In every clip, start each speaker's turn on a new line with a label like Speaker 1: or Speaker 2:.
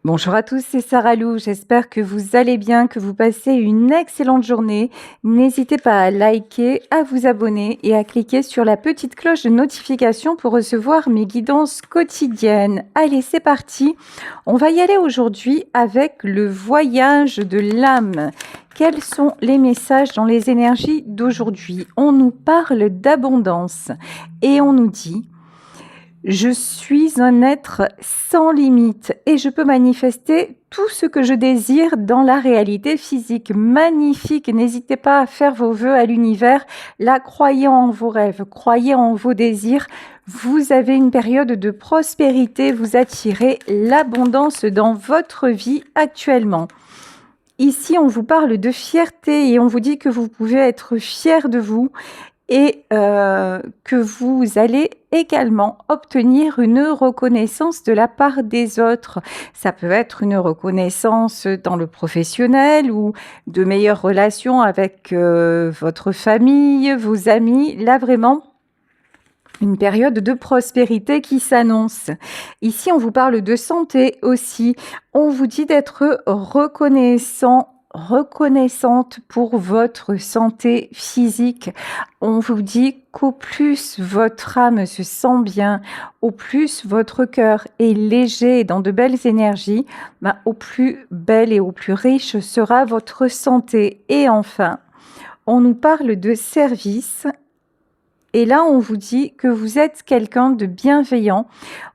Speaker 1: Bonjour à tous, c'est Sarah Lou. J'espère que vous allez bien, que vous passez une excellente journée. N'hésitez pas à liker, à vous abonner et à cliquer sur la petite cloche de notification pour recevoir mes guidances quotidiennes. Allez, c'est parti. On va y aller aujourd'hui avec le voyage de l'âme. Quels sont les messages dans les énergies d'aujourd'hui? On nous parle d'abondance et on nous dit: je suis un être sans limite et je peux manifester tout ce que je désire dans la réalité physique. Magnifique, n'hésitez pas à faire vos vœux à l'univers. Là, croyez en vos rêves, croyez en vos désirs. Vous avez une période de prospérité, vous attirez l'abondance dans votre vie actuellement. Ici, on vous parle de fierté et on vous dit que vous pouvez être fier de vous et que vous allez également obtenir une reconnaissance de la part des autres. Ça peut être une reconnaissance dans le professionnel ou de meilleures relations avec votre famille, vos amis. Là, vraiment, une période de prospérité qui s'annonce. Ici, on vous parle de santé aussi. On vous dit d'être reconnaissante pour votre santé physique. On vous dit qu'au plus votre âme se sent bien, au plus votre cœur est léger et dans de belles énergies, au plus belle et au plus riche sera votre santé. Et enfin, on nous parle de service. Et là, on vous dit que vous êtes quelqu'un de bienveillant.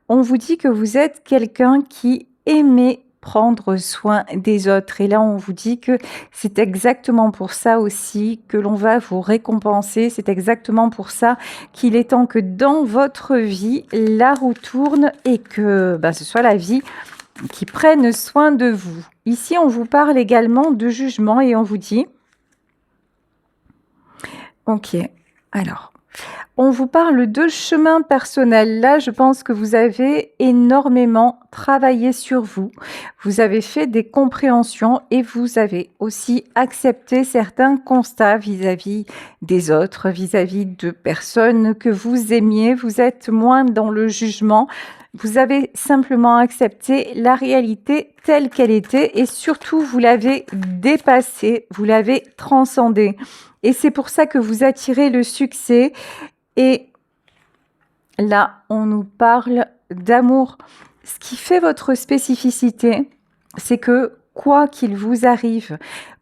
Speaker 1: On vous dit que vous êtes quelqu'un qui aimait prendre soin des autres. Et là, on vous dit que c'est exactement pour ça aussi que l'on va vous récompenser. C'est exactement pour ça qu'il est temps que dans votre vie, la roue tourne et que ce soit la vie qui prenne soin de vous. Ici, on vous parle également de jugement et on vous dit... Ok, alors... On vous parle de chemin personnel. Là, je pense que vous avez énormément travaillé sur vous. Vous avez fait des compréhensions et vous avez aussi accepté certains constats vis-à-vis des autres, vis-à-vis de personnes que vous aimiez. Vous êtes moins dans le jugement. Vous avez simplement accepté la réalité telle qu'elle était et surtout, vous l'avez dépassée, vous l'avez transcendée. Et c'est pour ça que vous attirez le succès. Et là, on nous parle d'amour. Ce qui fait votre spécificité, c'est que quoi qu'il vous arrive,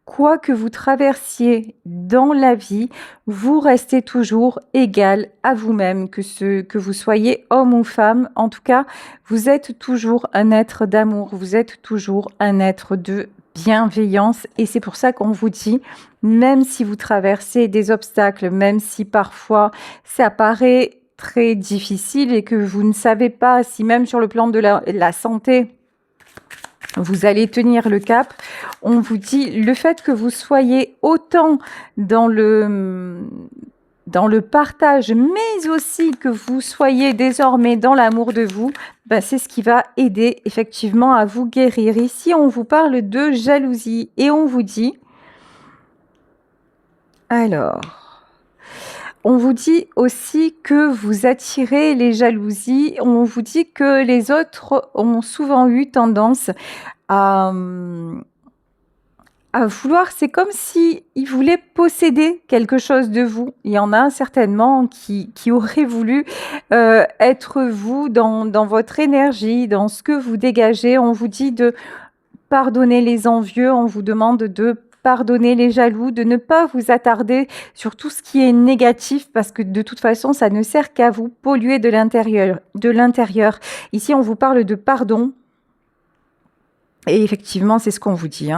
Speaker 1: quoi que vous traversiez dans la vie, vous restez toujours égal à vous-même, que vous soyez homme ou femme. En tout cas, vous êtes toujours un être d'amour, vous êtes toujours un être de bienveillance. Et c'est pour ça qu'on vous dit, même si vous traversez des obstacles, même si parfois ça paraît très difficile et que vous ne savez pas si même sur le plan de la santé, vous allez tenir le cap, on vous dit le fait que vous soyez autant dans le partage, mais aussi que vous soyez désormais dans l'amour de vous, c'est ce qui va aider effectivement à vous guérir. Ici, on vous parle de jalousie et on vous dit... Alors... On vous dit aussi que vous attirez les jalousies. On vous dit que les autres ont souvent eu tendance à vouloir, c'est comme s'ils voulaient posséder quelque chose de vous. Il y en a certainement qui auraient voulu être vous dans votre énergie, dans ce que vous dégagez. On vous dit de pardonner les envieux, on vous demande de pardonner les jaloux, de ne pas vous attarder sur tout ce qui est négatif parce que de toute façon, ça ne sert qu'à vous polluer de l'intérieur. Ici, on vous parle de pardon. Et effectivement, c'est ce qu'on vous dit.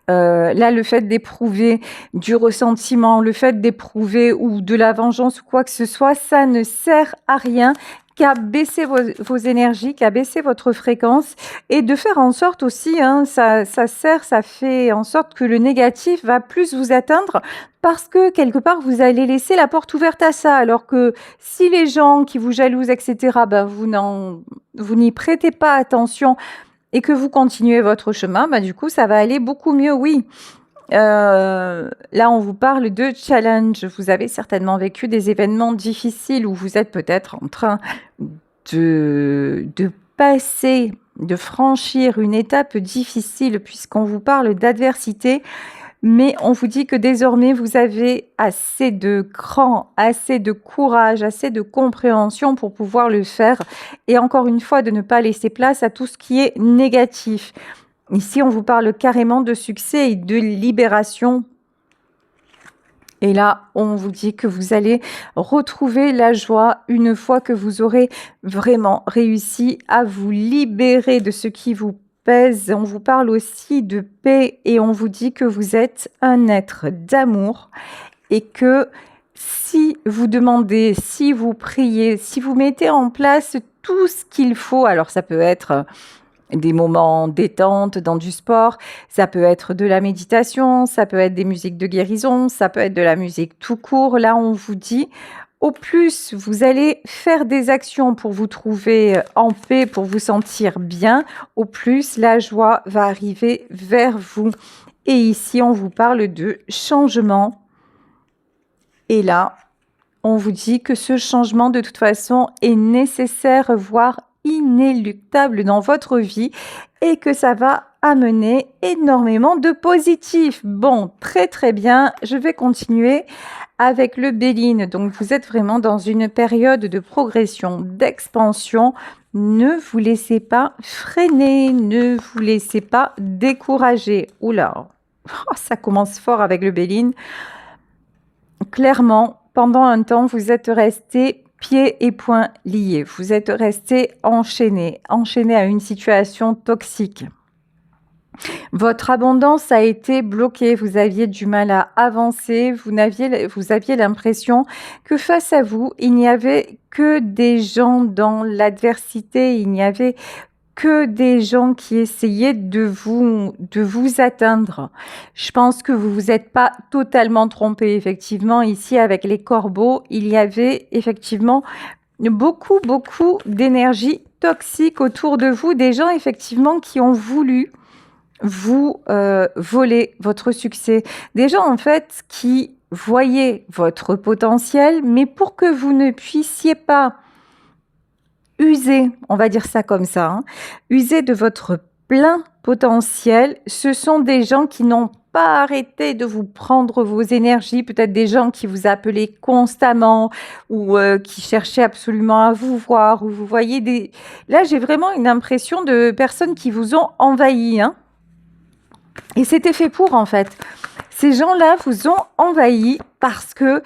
Speaker 1: Là, le fait d'éprouver du ressentiment, le fait d'éprouver ou de la vengeance ou quoi que ce soit, ça ne sert à rien qu'à baisser vos énergies, qu'à baisser votre fréquence et de faire en sorte aussi, ça fait en sorte que le négatif va plus vous atteindre parce que quelque part, vous allez laisser la porte ouverte à ça. Alors que si les gens qui vous jalousent, etc., vous n'y prêtez pas attention et que vous continuez votre chemin, du coup, ça va aller beaucoup mieux, oui. Là, on vous parle de challenge. Vous avez certainement vécu des événements difficiles où vous êtes peut-être en train de passer de franchir une étape difficile puisqu'on vous parle d'adversité, mais on vous dit que désormais vous avez assez de cran, assez de courage, assez de compréhension pour pouvoir le faire et encore une fois de ne pas laisser place à tout ce qui est négatif. Ici, on vous parle carrément de succès et de libération. Et là, on vous dit que vous allez retrouver la joie une fois que vous aurez vraiment réussi à vous libérer de ce qui vous pèse. On vous parle aussi de paix et on vous dit que vous êtes un être d'amour et que si vous demandez, si vous priez, si vous mettez en place tout ce qu'il faut, alors ça peut être des moments détente dans du sport, ça peut être de la méditation, ça peut être des musiques de guérison, ça peut être de la musique tout court. Là, on vous dit, au plus vous allez faire des actions pour vous trouver en paix, pour vous sentir bien, au plus la joie va arriver vers vous. Et ici, on vous parle de changement. Et là, on vous dit que ce changement, de toute façon, est nécessaire, voire inéluctable dans votre vie et que ça va amener énormément de positif. Bon, très très bien, je vais continuer avec le Béline. Donc, vous êtes vraiment dans une période de progression, d'expansion. Ne vous laissez pas freiner, ne vous laissez pas décourager. Oula, ça commence fort avec le Béline. Clairement, pendant un temps, vous êtes resté pieds et poings liés. Vous êtes resté enchaîné à une situation toxique. Votre abondance a été bloquée. Vous aviez du mal à avancer. Vous aviez l'impression que face à vous, il n'y avait que des gens dans l'adversité. Il n'y avait que des gens qui essayaient de vous atteindre. Je pense que vous vous êtes pas totalement trompé. Effectivement, ici, avec les corbeaux, il y avait effectivement beaucoup d'énergie toxique autour de vous, des gens effectivement qui ont voulu vous voler votre succès, des gens en fait qui voyaient votre potentiel, mais pour que vous ne puissiez pas user, on va dire ça comme ça, hein, user de votre plein potentiel, ce sont des gens qui n'ont pas arrêté de vous prendre vos énergies, peut-être des gens qui vous appelaient constamment ou qui cherchaient absolument à vous voir, ou vous voyez des... Là, j'ai vraiment une impression de personnes qui vous ont envahi, hein. Et c'était fait pour, en fait. Ces gens-là vous ont envahi parce que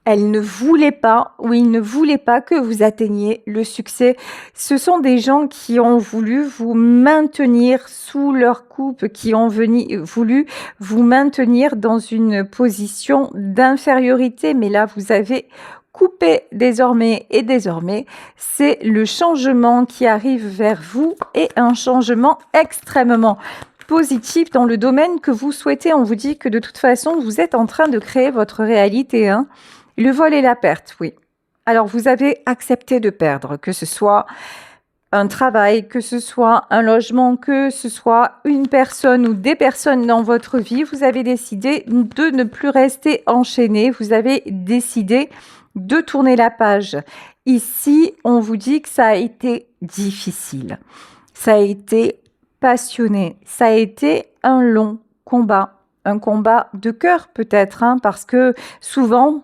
Speaker 1: elles ne voulaient pas, ou ils ne voulaient pas que vous atteigniez le succès. Ce sont des gens qui ont voulu vous maintenir sous leur coupe, qui ont voulu vous maintenir dans une position d'infériorité. Mais là, vous avez coupé désormais, et désormais, c'est le changement qui arrive vers vous et un changement extrêmement positif dans le domaine que vous souhaitez. On vous dit que de toute façon, vous êtes en train de créer votre réalité, hein. Le vol et la perte, oui. Alors, vous avez accepté de perdre, que ce soit un travail, que ce soit un logement, que ce soit une personne ou des personnes dans votre vie. Vous avez décidé de ne plus rester enchaîné. Vous avez décidé de tourner la page. Ici, on vous dit que ça a été difficile. Ça a été passionné. Ça a été un long combat. Un combat de cœur peut-être, hein, parce que souvent...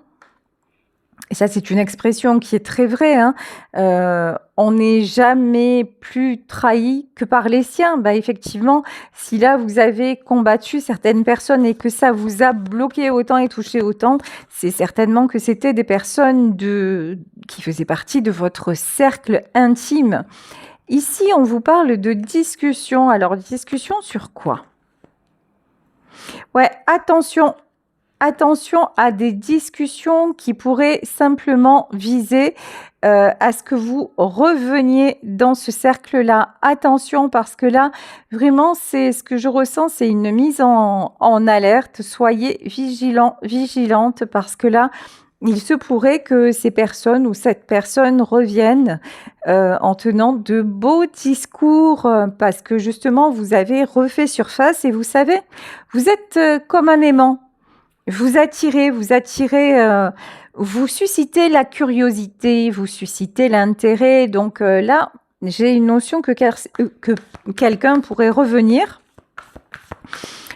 Speaker 1: Et ça, c'est une expression qui est très vraie, hein. On n'est jamais plus trahi que par les siens. Bah, effectivement, si là, vous avez combattu certaines personnes et que ça vous a bloqué autant et touché autant, c'est certainement que c'était des personnes qui faisaient partie de votre cercle intime. Ici, on vous parle de discussion. Alors, discussion sur quoi? Ouais, attention à des discussions qui pourraient simplement viser à ce que vous reveniez dans ce cercle-là. Attention, parce que là, vraiment, c'est ce que je ressens, c'est une mise en alerte. Soyez vigilante, parce que là, il se pourrait que ces personnes ou cette personne revienne en tenant de beaux discours, parce que justement, vous avez refait surface et vous savez, vous êtes comme un aimant. Vous attirez, vous suscitez la curiosité, vous suscitez l'intérêt. Donc là, j'ai une notion que quelqu'un pourrait revenir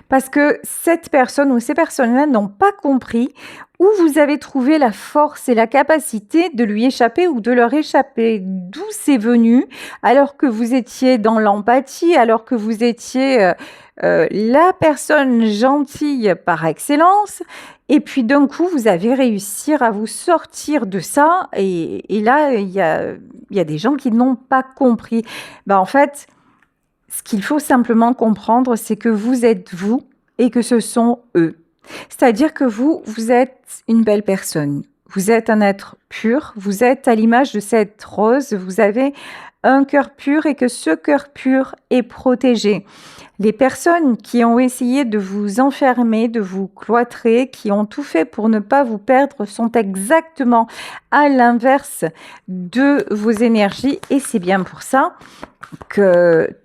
Speaker 1: parce que cette personne ou ces personnes-là n'ont pas compris où vous avez trouvé la force et la capacité de lui échapper ou de leur échapper. D'où c'est venu, alors que vous étiez dans l'empathie, alors que vous étiez la personne gentille par excellence, et puis d'un coup, vous avez réussi à vous sortir de ça, et là, il y a des gens qui n'ont pas compris. En fait, ce qu'il faut simplement comprendre, c'est que vous êtes vous et que ce sont eux. C'est-à-dire que vous êtes une belle personne. Vous êtes un être pur. Vous êtes à l'image de cette rose. Vous avez un cœur pur et que ce cœur pur est protégé. Les personnes qui ont essayé de vous enfermer, de vous cloîtrer, qui ont tout fait pour ne pas vous perdre, sont exactement à l'inverse de vos énergies. Et c'est bien pour ça qu'elles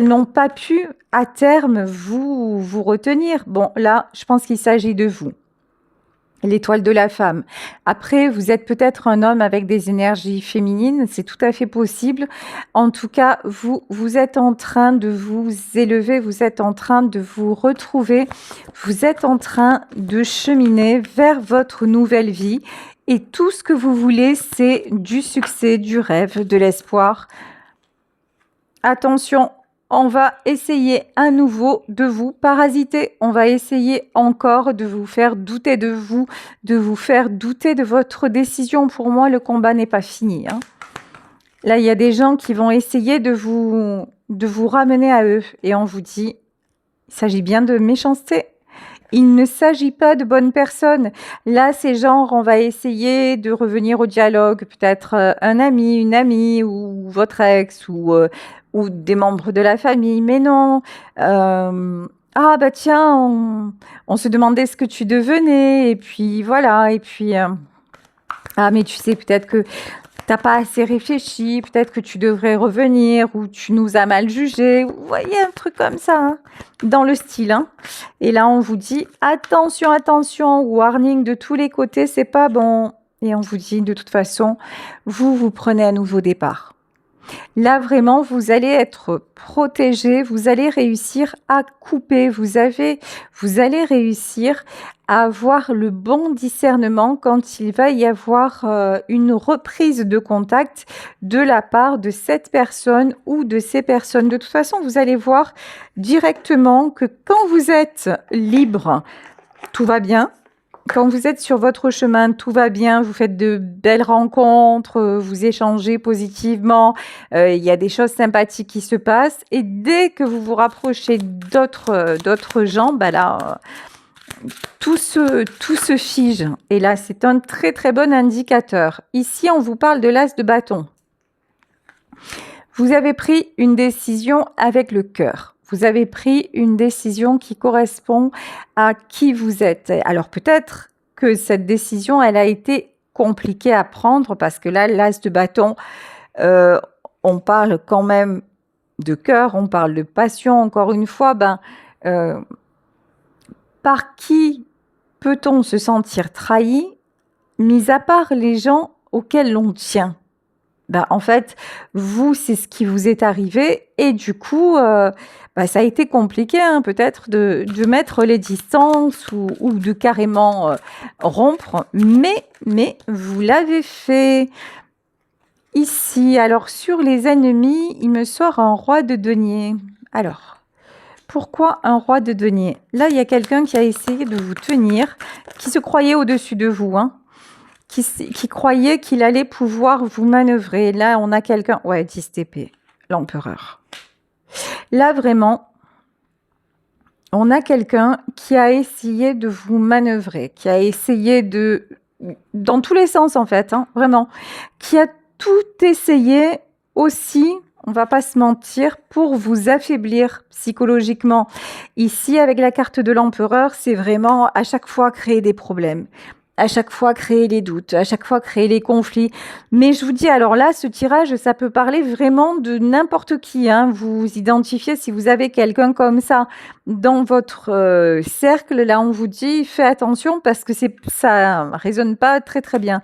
Speaker 1: n'ont pas pu à terme vous retenir. Bon, là, je pense qu'il s'agit de vous. L'étoile de la femme. Après, vous êtes peut-être un homme avec des énergies féminines, c'est tout à fait possible. En tout cas, vous êtes en train de vous élever, vous êtes en train de vous retrouver, vous êtes en train de cheminer vers votre nouvelle vie. Et tout ce que vous voulez, c'est du succès, du rêve, de l'espoir. Attention, on va essayer à nouveau de vous parasiter. On va essayer encore de vous faire douter de vous, de vous faire douter de votre décision. Pour moi, le combat n'est pas fini. Là, il y a des gens qui vont essayer de vous ramener à eux. Et on vous dit, il s'agit bien de méchanceté. Il ne s'agit pas de bonnes personnes. Là, c'est genre, on va essayer de revenir au dialogue. Peut-être un ami, une amie, ou votre ex, ou des membres de la famille. Mais non. Ah, bah tiens, on se demandait ce que tu devenais. Et puis, voilà. Et puis, ah, mais tu sais, peut-être que t'as pas assez réfléchi, peut-être que tu devrais revenir ou tu nous as mal jugé. Vous voyez, un truc comme ça, dans le style. Et là, on vous dit attention, attention, warning de tous les côtés, c'est pas bon. Et on vous dit de toute façon, vous prenez un nouveau départ. Là, vraiment, vous allez être protégé, vous allez réussir à couper, vous allez réussir à avoir le bon discernement quand il va y avoir une reprise de contact de la part de cette personne ou de ces personnes. De toute façon, vous allez voir directement que quand vous êtes libre, tout va bien. Quand vous êtes sur votre chemin, tout va bien, vous faites de belles rencontres, vous échangez positivement, il y a des choses sympathiques qui se passent. Et dès que vous vous rapprochez d'autres gens, là, tout se fige. Et là, c'est un très très bon indicateur. Ici, on vous parle de l'as de bâton. Vous avez pris une décision avec le cœur. Vous avez pris une décision qui correspond à qui vous êtes. Alors peut-être que cette décision, elle a été compliquée à prendre parce que là, l'as de bâton, on parle quand même de cœur, on parle de passion. Encore une fois, par qui peut-on se sentir trahi, mis à part les gens auxquels l'on tient? En fait, vous, c'est ce qui vous est arrivé et du coup, ça a été compliqué peut-être de mettre les distances ou de carrément rompre, mais vous l'avez fait. Ici, alors sur les ennemis, il me sort un roi de denier. Alors, pourquoi un roi de denier? Là, il y a quelqu'un qui a essayé de vous tenir, qui se croyait au-dessus de vous, qui croyait qu'il allait pouvoir vous manœuvrer. Là, on a quelqu'un... Ouais, 10 TP, l'empereur. Là, vraiment, on a quelqu'un qui a essayé de vous manœuvrer, qui a essayé de... Dans tous les sens, en fait, vraiment. Qui a tout essayé aussi, on va pas se mentir, pour vous affaiblir psychologiquement. Ici, avec la carte de l'empereur, c'est vraiment à chaque fois créer des problèmes. À chaque fois créer les doutes, à chaque fois créer les conflits. Mais je vous dis, alors là, ce tirage, ça peut parler vraiment de n'importe qui. Vous identifiez si vous avez quelqu'un comme ça dans votre cercle. Là, on vous dit, fais attention parce que ça résonne pas très très bien.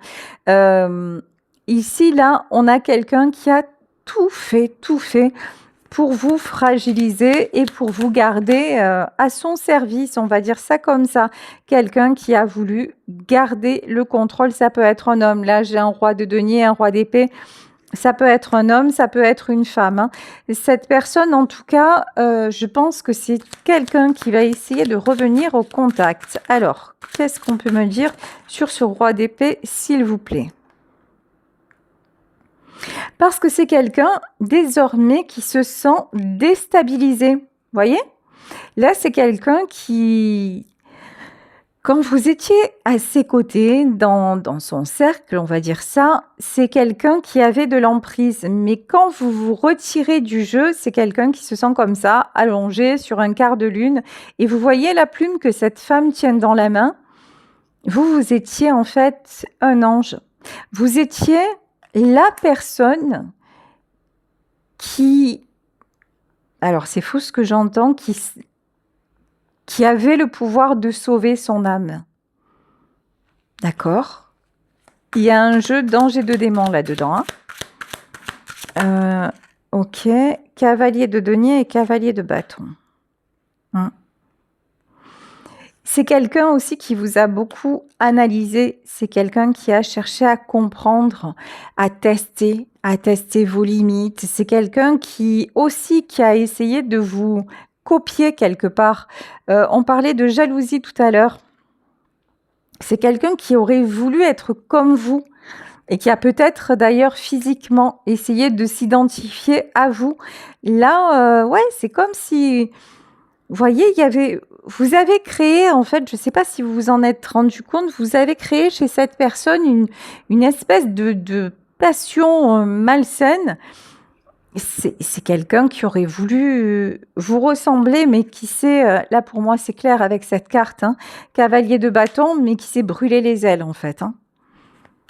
Speaker 1: Ici, là, on a quelqu'un qui a tout fait pour vous fragiliser et pour vous garder à son service, on va dire ça comme ça. Quelqu'un qui a voulu garder le contrôle, ça peut être un homme. Là, j'ai un roi de denier, un roi d'épée. Ça peut être un homme, ça peut être une femme, hein. Cette personne, en tout cas, je pense que c'est quelqu'un qui va essayer de revenir au contact. Alors, qu'est-ce qu'on peut me dire sur ce roi d'épée, s'il vous plaît? Parce que c'est quelqu'un, désormais, qui se sent déstabilisé. Voyez? Là, c'est quelqu'un qui, quand vous étiez à ses côtés, dans son cercle, on va dire ça, c'est quelqu'un qui avait de l'emprise. Mais quand vous vous retirez du jeu, c'est quelqu'un qui se sent comme ça, allongé sur un quart de lune. Et vous voyez la plume que cette femme tient dans la main. Vous étiez en fait un ange. Vous étiez la personne qui... Alors c'est fou ce que j'entends, qui avait le pouvoir de sauver son âme. D'accord? Il y a un jeu d'ange et de démon là-dedans, hein. Ok. Cavalier de denier et cavalier de bâton. C'est quelqu'un aussi qui vous a beaucoup analysé. C'est quelqu'un qui a cherché à comprendre, à tester vos limites. C'est quelqu'un qui aussi qui a essayé de vous copier quelque part. On parlait de jalousie tout à l'heure. C'est quelqu'un qui aurait voulu être comme vous et qui a peut-être d'ailleurs physiquement essayé de s'identifier à vous. Là, ouais, c'est comme si, vous voyez, vous avez créé, en fait, je ne sais pas si vous vous en êtes rendu compte, vous avez créé chez cette personne une espèce de passion malsaine. C'est quelqu'un qui aurait voulu vous ressembler, mais qui s'est, là pour moi c'est clair avec cette carte, hein, cavalier de bâton, mais qui s'est brûlé les ailes en fait, hein.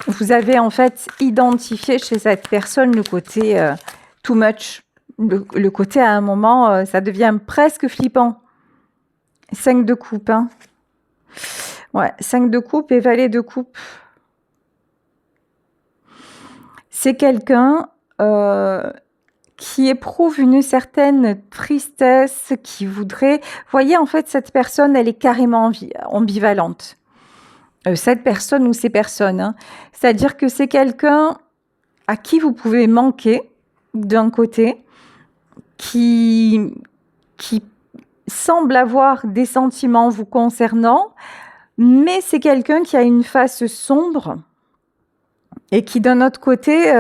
Speaker 1: Vous avez en fait identifié chez cette personne le côté too much, le côté à un moment, ça devient presque flippant. 5 de coupe, hein. Ouais, 5 de coupe et valet de coupe. C'est quelqu'un qui éprouve une certaine tristesse, qui voudrait... Voyez, en fait, cette personne, elle est carrément ambivalente. Cette personne ou ces personnes, hein. C'est-à-dire que c'est quelqu'un à qui vous pouvez manquer, d'un côté, qui semble avoir des sentiments vous concernant, mais c'est quelqu'un qui a une face sombre et qui, d'un autre côté...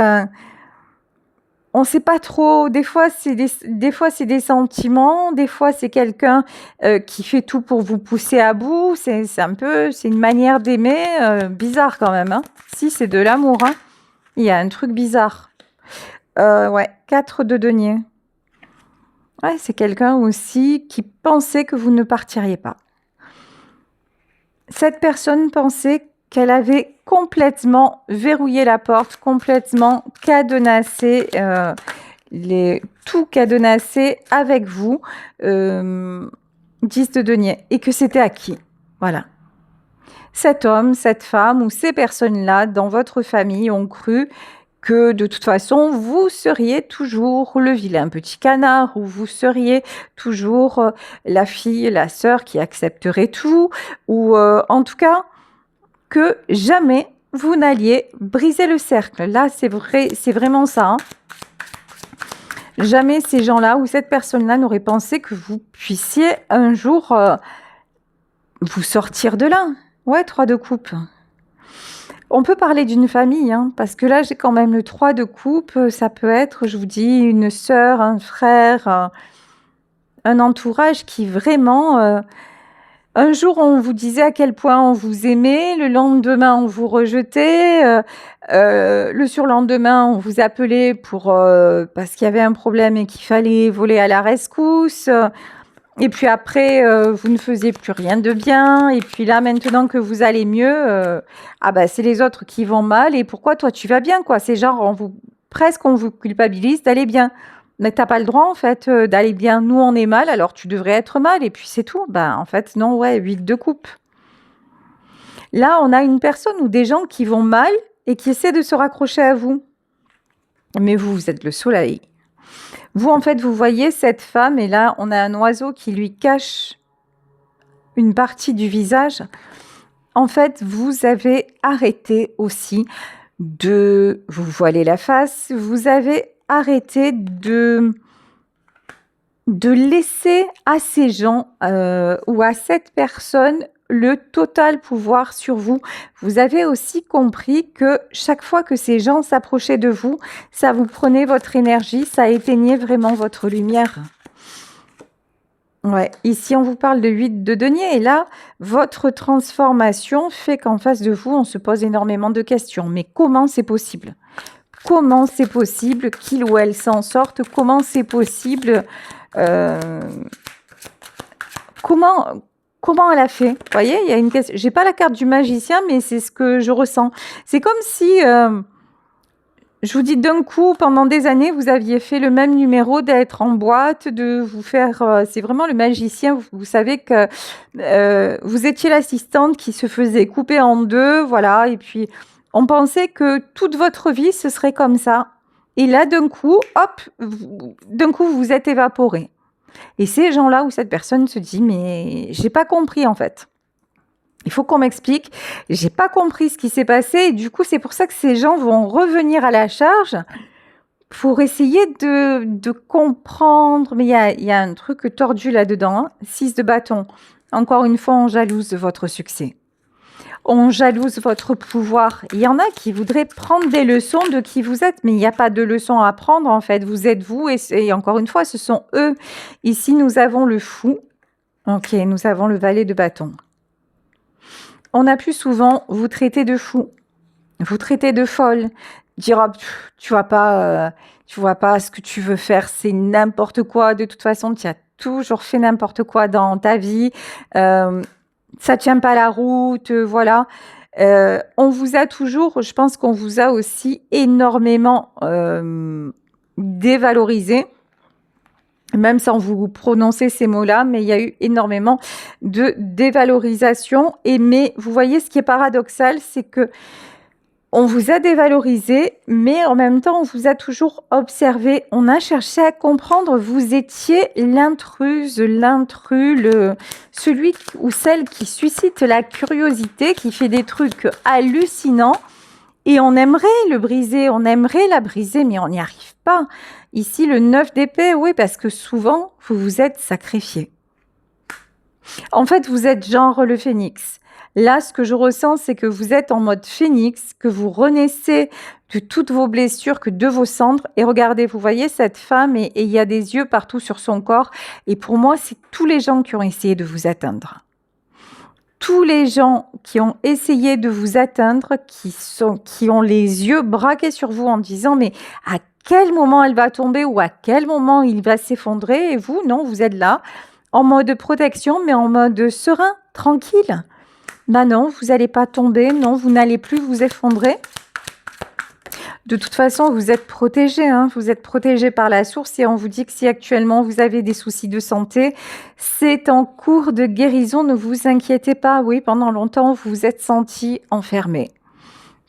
Speaker 1: on ne sait pas trop, des fois c'est des sentiments, des fois c'est quelqu'un qui fait tout pour vous pousser à bout, c'est une manière d'aimer bizarre quand même, hein. Si, c'est de l'amour, hein. Il y a un truc bizarre. Ouais, 4 de denier. Ouais, c'est quelqu'un aussi qui pensait que vous ne partiriez pas. Cette personne pensait qu'elle avait complètement verrouillé la porte, complètement cadenassé, tout cadenassé avec vous, 10 de denier, et que c'était acquis. Voilà. Cet homme, cette femme ou ces personnes-là dans votre famille ont cru que de toute façon, vous seriez toujours le vilain petit canard, ou vous seriez toujours la fille, la sœur qui accepterait tout, ou en tout cas, que jamais vous n'alliez briser le cercle. Là, c'est vrai, c'est vraiment ça, hein. Jamais ces gens-là ou cette personne-là n'aurait pensé que vous puissiez un jour vous sortir de là. Ouais, 3 de coupe. On peut parler d'une famille, hein, parce que là, j'ai quand même le 3 de coupe. Ça peut être, je vous dis, une sœur, un frère, un entourage qui vraiment... un jour, on vous disait à quel point on vous aimait, le lendemain, on vous rejetait, le surlendemain, on vous appelait parce qu'il y avait un problème et qu'il fallait voler à la rescousse. Et puis après, vous ne faisiez plus rien de bien. Et puis là, maintenant que vous allez mieux, ah bah, c'est les autres qui vont mal. Et pourquoi toi, tu vas bien, quoi? C'est genre, presque on vous culpabilise d'aller bien. Mais t'as pas le droit, en fait, d'aller bien. Nous, on est mal, alors tu devrais être mal. Et puis c'est tout. Ben, en fait, non, ouais, 8 de coupe. Là, on a une personne ou des gens qui vont mal et qui essaient de se raccrocher à vous. Mais vous, vous êtes le soleil. Vous, en fait, vous voyez cette femme et là, on a un oiseau qui lui cache une partie du visage. En fait, vous avez arrêté aussi de vous voiler la face. Vous avez arrêté de laisser à ces gens ou à cette personne le total pouvoir sur vous. Vous avez aussi compris que chaque fois que ces gens s'approchaient de vous, ça vous prenait votre énergie, ça éteignait vraiment votre lumière. Ouais, ici on vous parle de 8 de denier et là, votre transformation fait qu'en face de vous, on se pose énormément de questions. Mais comment c'est possible? Comment c'est possible qu'il ou elle s'en sorte? Comment c'est possible comment elle a fait? Vous voyez, il y a une question. J'ai pas la carte du magicien, mais c'est ce que je ressens. C'est comme si, je vous dis d'un coup, pendant des années, vous aviez fait le même numéro, d'être en boîte, de vous faire. C'est vraiment le magicien. Vous savez que vous étiez l'assistante qui se faisait couper en deux, voilà. Et puis, on pensait que toute votre vie, ce serait comme ça. Et là, d'un coup, hop, d'un coup, vous vous êtes évaporé. Et ces gens-là où cette personne se dit, mais j'ai pas compris en fait. Il faut qu'on m'explique. J'ai pas compris ce qui s'est passé. Et du coup, c'est pour ça que ces gens vont revenir à la charge pour essayer de comprendre. Mais il y a un truc tordu là-dedans. Hein. 6 de bâton. Encore une fois, on jalouse votre succès. On jalouse votre pouvoir. Il y en a qui voudraient prendre des leçons de qui vous êtes, mais il n'y a pas de leçons à prendre en fait. Vous êtes vous et encore une fois, ce sont eux. Ici, nous avons le fou. Ok, nous avons le valet de bâton. On a plus souvent vous traiter de fou, vous traiter de folle, dire oh, tu vois pas ce que tu veux faire, c'est n'importe quoi. De toute façon, tu as toujours fait n'importe quoi dans ta vie. Ça tient pas la route, voilà. On vous a toujours, je pense qu'on vous a aussi énormément dévalorisé, même sans vous prononcer ces mots-là, mais il y a eu énormément de dévalorisation. Mais vous voyez, ce qui est paradoxal, c'est que on vous a dévalorisé, mais en même temps, on vous a toujours observé. On a cherché à comprendre. Vous étiez l'intruse, l'intrus, celui ou celle qui suscite la curiosité, qui fait des trucs hallucinants. Et on aimerait le briser, on aimerait la briser, mais on n'y arrive pas. Ici, le 9 d'épée, oui, parce que souvent, vous vous êtes sacrifié. En fait, vous êtes genre le phénix. Là, ce que je ressens, c'est que vous êtes en mode phénix, que vous renaissez de toutes vos blessures, que de vos cendres. Et regardez, vous voyez cette femme et il y a des yeux partout sur son corps. Et pour moi, c'est tous les gens qui ont essayé de vous atteindre. Tous les gens qui ont essayé de vous atteindre, qui ont les yeux braqués sur vous en disant mais à quel moment elle va tomber ou à quel moment il va s'effondrer, et vous, non, vous êtes là en mode protection, mais en mode serein, tranquille. Ben non, vous n'allez pas tomber, non, vous n'allez plus vous effondrer. De toute façon, vous êtes protégé, hein, vous êtes protégé par la source et on vous dit que si actuellement vous avez des soucis de santé, c'est en cours de guérison, ne vous inquiétez pas. Oui, pendant longtemps, vous vous êtes senti enfermé.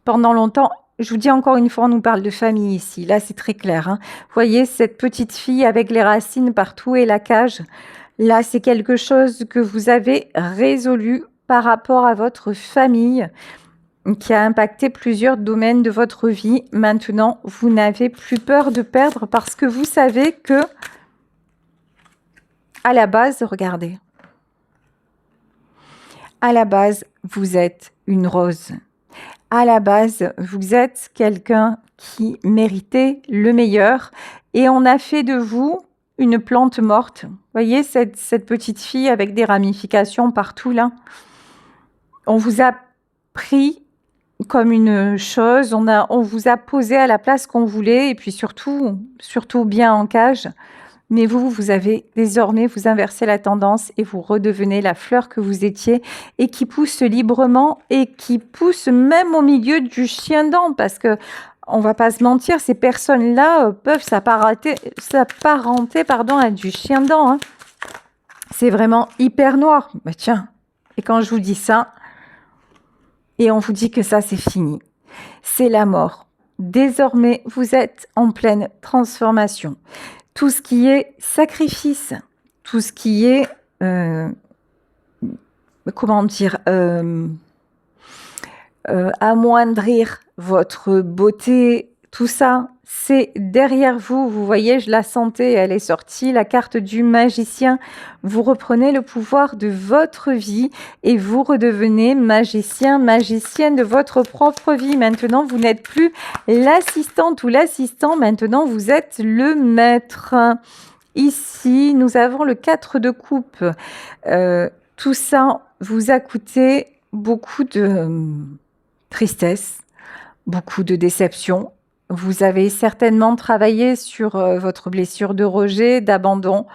Speaker 1: Pendant longtemps, je vous dis encore une fois, on nous parle de famille ici. Là, c'est très clair. Hein. Vous voyez, cette petite fille avec les racines partout et la cage. Là, c'est quelque chose que vous avez résolu par rapport à votre famille, qui a impacté plusieurs domaines de votre vie. Maintenant, vous n'avez plus peur de perdre parce que vous savez que, à la base, regardez, à la base, vous êtes une rose. À la base, vous êtes quelqu'un qui méritait le meilleur et on a fait de vous une plante morte. Vous voyez cette petite fille avec des ramifications partout là. On vous a pris comme une chose, on vous a posé à la place qu'on voulait et puis surtout bien en cage. Mais vous avez désormais, vous inversez la tendance et vous redevenez la fleur que vous étiez et qui pousse librement et qui pousse même au milieu du chien-dent parce que on va pas se mentir, ces personnes-là peuvent s'apparenter à du chien-dent. Hein. C'est vraiment hyper noir. Bah tiens, et quand je vous dis ça, et on vous dit que ça, c'est fini. C'est la mort. désormais, vous êtes en pleine transformation. Tout ce qui est sacrifice, tout ce qui est, comment dire, amoindrir votre beauté, tout ça, c'est derrière vous. Vous voyez, je la sentais, elle est sortie, la carte du magicien. Vous reprenez le pouvoir de votre vie et vous redevenez magicien, magicienne de votre propre vie. Maintenant, vous n'êtes plus l'assistante ou l'assistant. Maintenant, vous êtes le maître. Ici, nous avons le 4 de coupe. Tout ça vous a coûté beaucoup de tristesse, beaucoup de déception. Vous avez certainement travaillé sur votre blessure de rejet, d'abandon.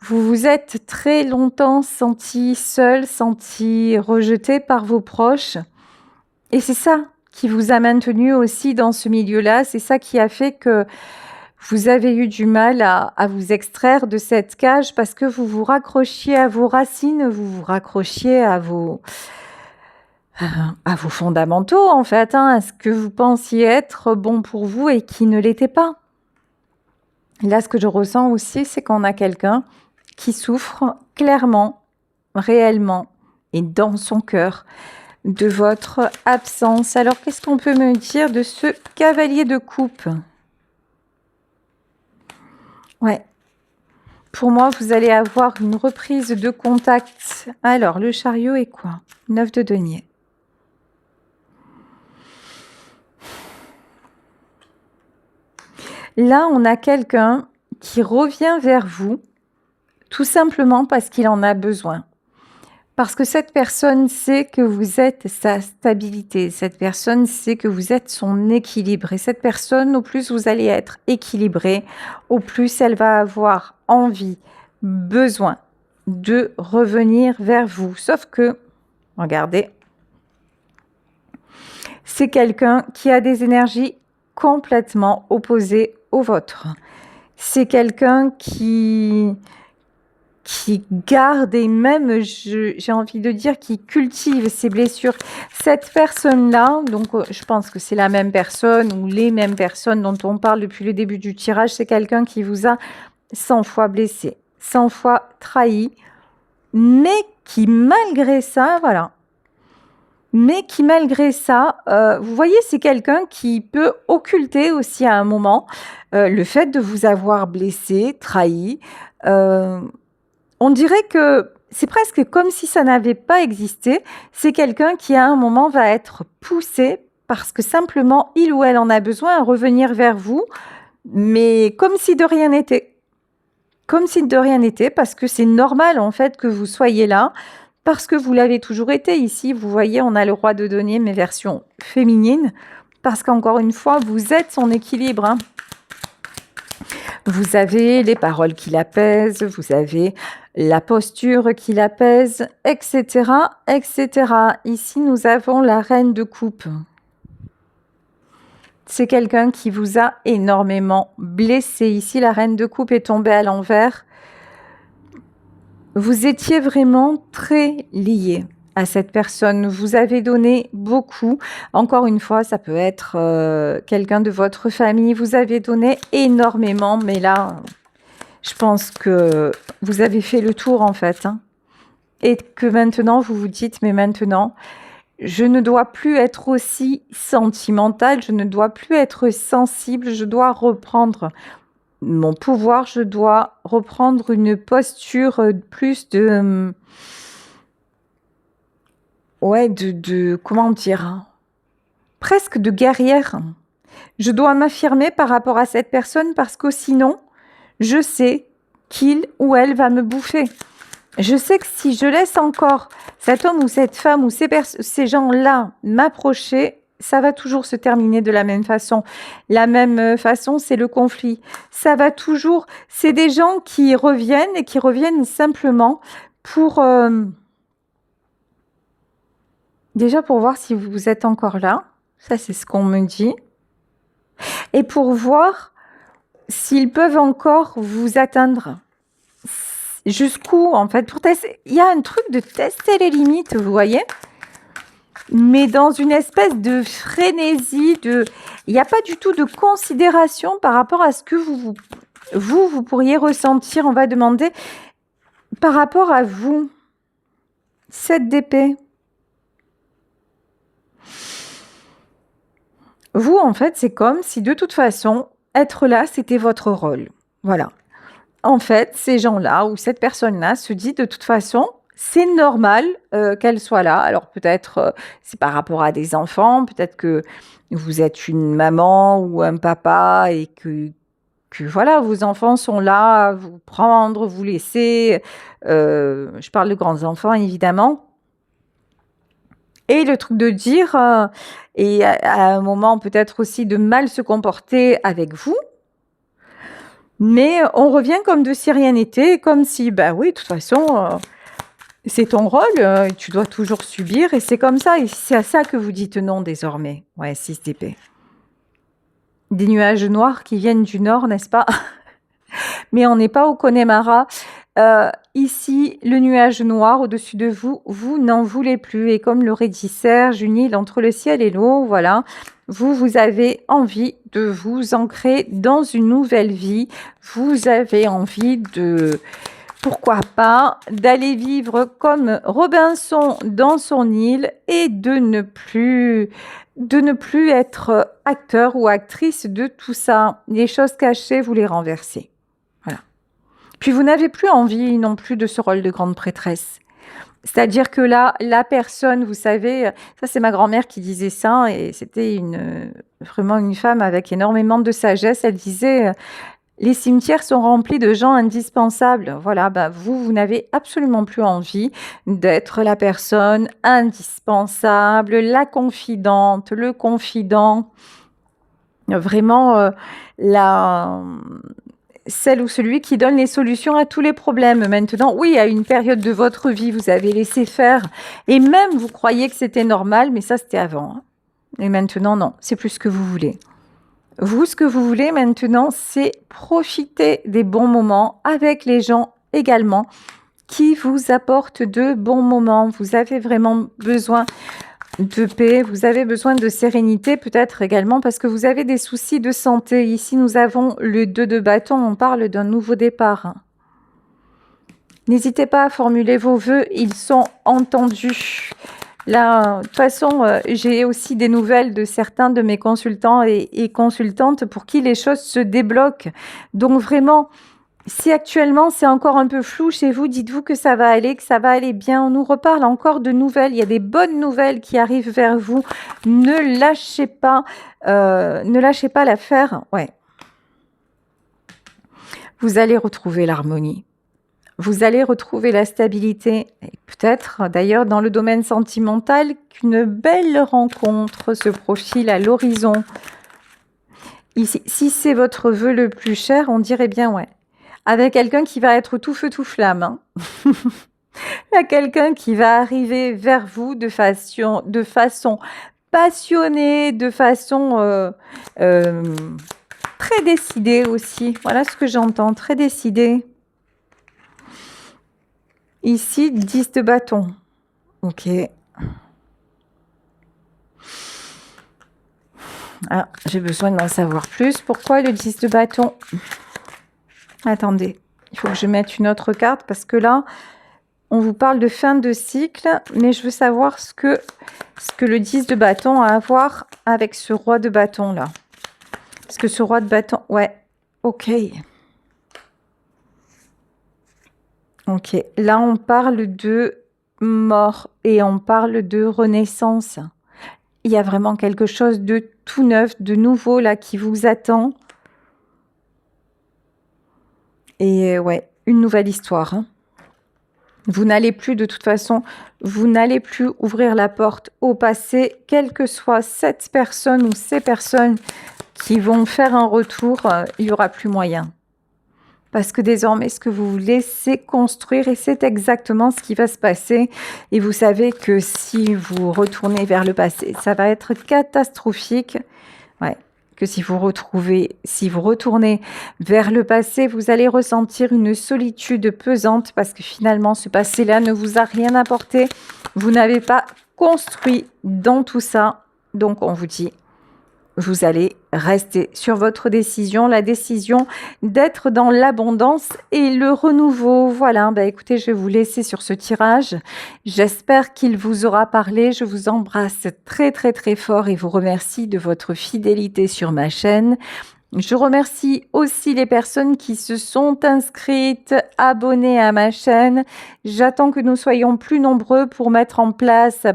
Speaker 1: Vous vous êtes très longtemps senti seul, senti rejeté par vos proches. Et c'est ça qui vous a maintenu aussi dans ce milieu-là. C'est ça qui a fait que vous avez eu du mal à vous extraire de cette cage parce que vous vous raccrochiez à vos racines, vous vous raccrochiez à vos fondamentaux, en fait, à ce que vous pensiez être bon pour vous et qui ne l'était pas. Là, ce que je ressens aussi, c'est qu'on a quelqu'un qui souffre clairement, réellement et dans son cœur de votre absence. Alors, qu'est-ce qu'on peut me dire de ce cavalier de coupe? Ouais. Pour moi, vous allez avoir une reprise de contact. Alors, le chariot est quoi? 9 de denier. Là, on a quelqu'un qui revient vers vous, tout simplement parce qu'il en a besoin. Parce que cette personne sait que vous êtes sa stabilité, cette personne sait que vous êtes son équilibre. Et cette personne, au plus vous allez être équilibré, au plus elle va avoir envie, besoin de revenir vers vous. Sauf que, regardez, c'est quelqu'un qui a des énergies complètement opposées aux vôtres. C'est quelqu'un qui garde et même, j'ai envie de dire, qui cultive ses blessures. Cette personne-là, donc je pense que c'est la même personne ou les mêmes personnes dont on parle depuis le début du tirage, c'est quelqu'un qui vous a 100 fois blessé, 100 fois trahi, mais qui malgré ça, voilà, vous voyez, c'est quelqu'un qui peut occulter aussi à un moment le fait de vous avoir blessé, trahi. On dirait que c'est presque comme si ça n'avait pas existé. C'est quelqu'un qui à un moment va être poussé parce que simplement il ou elle en a besoin à revenir vers vous, mais comme si de rien n'était. Comme si de rien n'était, parce que c'est normal en fait que vous soyez là, parce que vous l'avez toujours été. Ici, vous voyez, on a le roi de denier, mais version féminine, parce qu'encore une fois, vous êtes son équilibre, hein. Vous avez les paroles qui l'apaisent, vous avez la posture qui l'apaise, etc., etc. Ici, nous avons la reine de coupe. C'est quelqu'un qui vous a énormément blessé. Ici, la reine de coupe est tombée à l'envers. Vous étiez vraiment très lié à cette personne. Vous avez donné beaucoup. Encore une fois, ça peut être quelqu'un de votre famille. Vous avez donné énormément, mais là, je pense que vous avez fait le tour en fait, hein. Et que maintenant, vous vous dites, mais maintenant, je ne dois plus être aussi sentimentale, je ne dois plus être sensible, je dois reprendre mon pouvoir, je dois reprendre une posture plus de... Ouais, comment dire, hein, presque de guerrière. Je dois m'affirmer par rapport à cette personne parce que sinon, je sais qu'il ou elle va me bouffer. Je sais que si je laisse encore cet homme ou cette femme ou ces gens-là m'approcher, ça va toujours se terminer de la même façon. La même façon, c'est le conflit. Ça va toujours... C'est des gens qui reviennent et qui reviennent simplement pour... déjà pour voir si vous êtes encore là. Ça, c'est ce qu'on me dit. Et pour voir s'ils peuvent encore vous atteindre. Jusqu'où, en fait, pour tester. Il y a un truc de tester les limites, vous voyez. mais dans une espèce de frénésie, il n'y a pas du tout de considération par rapport à ce que vous pourriez ressentir. On va demander par rapport à vous, 7 d'épée. Vous, en fait, c'est comme si de toute façon, être là, c'était votre rôle. Voilà. En fait, ces gens-là ou cette personne-là se dit de toute façon, c'est normal qu'elle soit là. Alors peut-être c'est par rapport à des enfants, peut-être que vous êtes une maman ou un papa et que voilà, vos enfants sont là à vous prendre, vous laisser. Je parle de grands enfants, évidemment. Et le truc de dire, et à un moment peut-être aussi de mal se comporter avec vous, mais on revient comme de si rien n'était, comme si, bah oui, de toute façon, c'est ton rôle, tu dois toujours subir, et c'est comme ça, et c'est à ça que vous dites non désormais. Ouais, 6 d'épée. Des nuages noirs qui viennent du nord, n'est-ce pas? Mais on n'est pas au Connemara. Ici, le nuage noir au-dessus de vous, vous n'en voulez plus. Et comme l'aurait dit Serge, une île entre le ciel et l'eau, voilà, vous avez envie de vous ancrer dans une nouvelle vie. Vous avez envie de, pourquoi pas, d'aller vivre comme Robinson dans son île et de ne plus être acteur ou actrice de tout ça. Les choses cachées, vous les renversez. Voilà. Puis vous n'avez plus envie non plus de ce rôle de grande prêtresse. C'est-à-dire que là, la personne, vous savez, ça c'est ma grand-mère qui disait ça, et c'était vraiment une femme avec énormément de sagesse. Elle disait, les cimetières sont remplis de gens indispensables. Voilà, bah vous n'avez absolument plus envie d'être la personne indispensable, la confidente, le confident. Vraiment, celle ou celui qui donne les solutions à tous les problèmes. Maintenant, oui, à une période de votre vie, vous avez laissé faire, et même vous croyez que c'était normal, mais ça c'était avant. Et maintenant, non, c'est plus ce que vous voulez. Vous, ce que vous voulez maintenant, c'est profiter des bons moments avec les gens également qui vous apportent de bons moments. Vous avez vraiment besoin de paix, vous avez besoin de sérénité peut-être également parce que vous avez des soucis de santé. Ici, nous avons le 2 de bâton, on parle d'un nouveau départ. N'hésitez pas à formuler vos vœux, ils sont entendus. Là, de toute façon, j'ai aussi des nouvelles de certains de mes consultants et consultantes pour qui les choses se débloquent. Donc vraiment, si actuellement c'est encore un peu flou chez vous, dites-vous que ça va aller bien. On nous reparle encore de nouvelles. Il y a des bonnes nouvelles qui arrivent vers vous. Ne lâchez pas l'affaire. Ouais. Vous allez retrouver l'harmonie. Vous allez retrouver la stabilité. Et peut-être d'ailleurs dans le domaine sentimental qu'une belle rencontre se profile à l'horizon. Ici, si c'est votre vœu le plus cher, on dirait bien ouais. Avec quelqu'un qui va être tout feu, tout flamme. Hein. Il y a quelqu'un qui va arriver vers vous de façon passionnée, de façon très décidée aussi. Voilà ce que j'entends, très décidée. Ici, 10 de bâton. Ok. Ah, j'ai besoin d'en savoir plus. Pourquoi le 10 de bâton? Attendez, il faut que je mette une autre carte parce que là, on vous parle de fin de cycle, mais je veux savoir ce que le 10 de bâton a à voir avec ce roi de bâton là. Parce que ce roi de bâton, ouais, ok. Ok, là on parle de mort et on parle de renaissance. Il y a vraiment quelque chose de tout neuf, de nouveau là qui vous attend. Et ouais, une nouvelle histoire. Hein. Vous n'allez plus, de toute façon, vous n'allez plus ouvrir la porte au passé, quelles que soient cette personne ou ces personnes qui vont faire un retour, il n'y aura plus moyen. Parce que désormais, ce que vous voulez, c'est construire et c'est exactement ce qui va se passer. Et vous savez que si vous retournez vers le passé, ça va être catastrophique. Ouais. que si vous retournez vers le passé, vous allez ressentir une solitude pesante parce que finalement, ce passé-là ne vous a rien apporté. Vous n'avez pas construit dans tout ça. Donc, on vous dit, vous allez rester sur votre décision, la décision d'être dans l'abondance et le renouveau. Voilà, écoutez, je vais vous laisser sur ce tirage. J'espère qu'il vous aura parlé. Je vous embrasse très très très fort et vous remercie de votre fidélité sur ma chaîne. Je remercie aussi les personnes qui se sont inscrites, abonnées à ma chaîne. J'attends que nous soyons plus nombreux pour mettre en place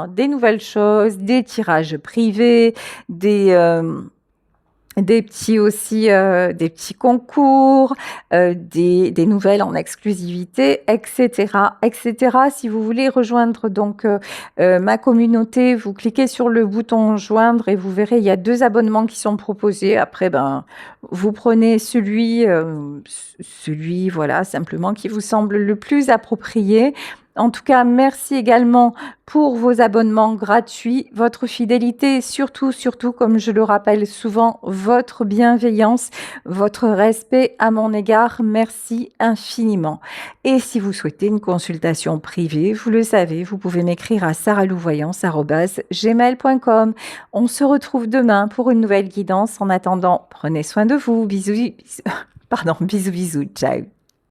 Speaker 1: des nouvelles choses, des tirages privés, des petits concours, des nouvelles en exclusivité, etc., etc. Si vous voulez rejoindre donc ma communauté, vous cliquez sur le bouton joindre et vous verrez, il y a 2 abonnements qui sont proposés. Après, vous prenez celui, voilà, simplement qui vous semble le plus approprié. En tout cas, merci également pour vos abonnements gratuits, votre fidélité et surtout, comme je le rappelle souvent, votre bienveillance, votre respect à mon égard. Merci infiniment. Et si vous souhaitez une consultation privée, vous le savez, vous pouvez m'écrire à saralouvoyance@gmail.com. On se retrouve demain pour une nouvelle guidance. En attendant, prenez soin de vous. Bisous, bisous. Pardon, bisous, bisous. Ciao.